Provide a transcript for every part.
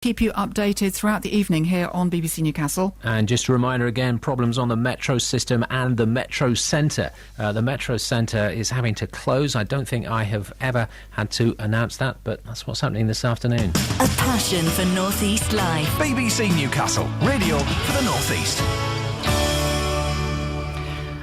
Keep you updated throughout the evening here on BBC Newcastle. And just a reminder again, problems on the Metro system and the Metro Centre. The Metro Centre is having to close. I don't think I have ever had to announce that, but that's what's happening this afternoon. A passion for North East life. BBC Newcastle, radio for the North East.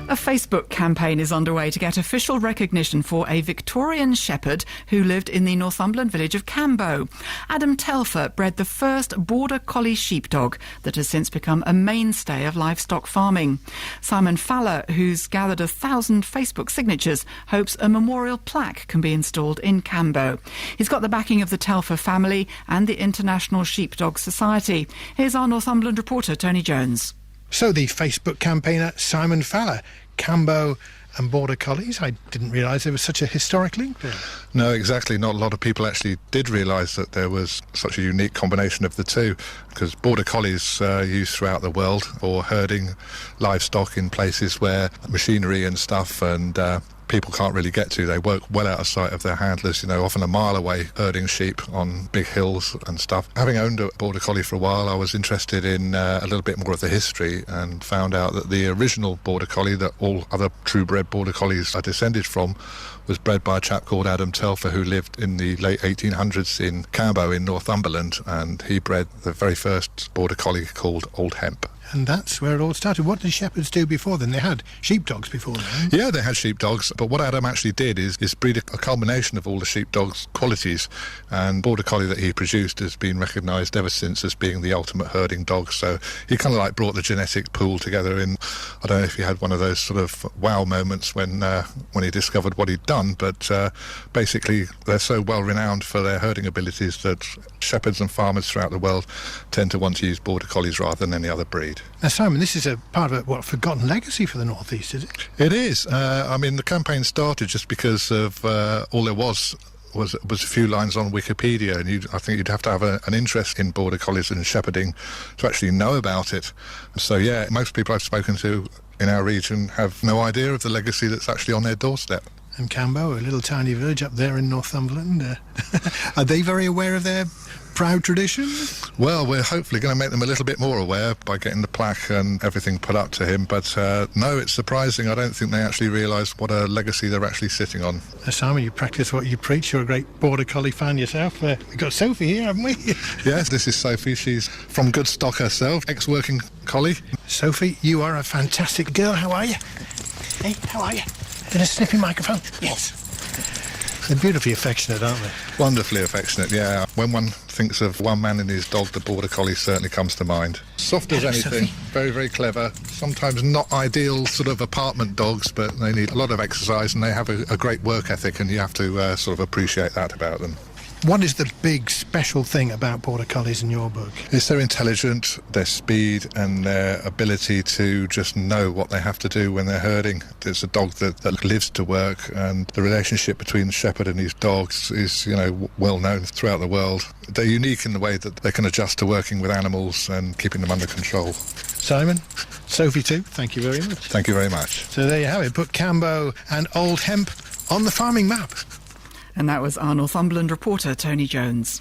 A Facebook campaign is underway to get official recognition for a Victorian shepherd who lived in the Northumberland village of Cambo. Adam Telfer bred the first border collie sheepdog that has since become a mainstay of livestock farming. Simon Faller, who's gathered 1,000 Facebook signatures, hopes a memorial plaque can be installed in Cambo. He's got the backing of the Telfer family and the International Sheepdog Society. Here's our Northumberland reporter, Tony Jones. So the Facebook campaigner Simon Faller, Cambo and Border Collies. I didn't realise there was such a historic link there. No, exactly. Not a lot of people actually did realise that there was such a unique combination of the two, because Border Collies are used throughout the world for herding livestock in places where machinery and stuff and people can't really get to. They work well out of sight of their handlers, often a mile away, herding sheep on big hills and stuff. Having owned a Border Collie for a while, I was interested in a little bit more of the history and found out that the original Border Collie that all other true-bred Border Collies are descended from was bred by a chap called Adam Telfer, who lived in the late 1800s in Cambo in Northumberland, and he bred the very first Border Collie called Old Hemp. And that's where it all started. What did shepherds do before then? They had sheepdogs before then. Yeah, they had sheepdogs, but what Adam actually did is breed a culmination of all the sheepdog's qualities, and Border Collie that he produced has been recognised ever since as being the ultimate herding dog. So he kind of like brought the genetic pool together in, I don't know if he had one of those sort of wow moments when he discovered what he'd done, but basically they're so well renowned for their herding abilities that shepherds and farmers throughout the world tend to want to use Border Collies rather than any other breed. Now, Simon, this is a part of a forgotten legacy for the North East, is it? It is. The campaign started just because of all there was a few lines on Wikipedia, and I think you'd have to have an interest in Border Collies and shepherding to actually know about it. So, yeah, most people I've spoken to in our region have no idea of the legacy that's actually on their doorstep. And Cambo, a little tiny village up there in Northumberland, are they very aware of their proud traditions? Well, we're hopefully going to make them a little bit more aware by getting the plaque and everything put up to him, but no, it's surprising. I don't think they actually realise what a legacy they're actually sitting on. Simon, you practice what you preach. You're a great Border Collie fan yourself. We've got Sophie here, haven't we? Yes, this is Sophie. She's from good stock herself, ex-working collie. Sophie, you are a fantastic girl. How are you? Hey, how are you? In a snippy microphone? Yes. They're beautifully affectionate, aren't they? Wonderfully affectionate, yeah. When one thinks of one man and his dog, the Border Collie certainly comes to mind. Soft as anything, very, very clever. Sometimes not ideal sort of apartment dogs, but they need a lot of exercise and they have a great work ethic, and you have to sort of appreciate that about them. What is the big special thing about Border Collies in your book? It's their intelligence, their speed and their ability to just know what they have to do when they're herding. It's a dog that lives to work, and the relationship between the shepherd and his dogs is, well known throughout the world. They're unique in the way that they can adjust to working with animals and keeping them under control. Simon, Sophie too, thank you very much. Thank you very much. So there you have it. Put Cambo and Old Hemp on the farming map. And that was our Northumberland reporter, Tony Jones.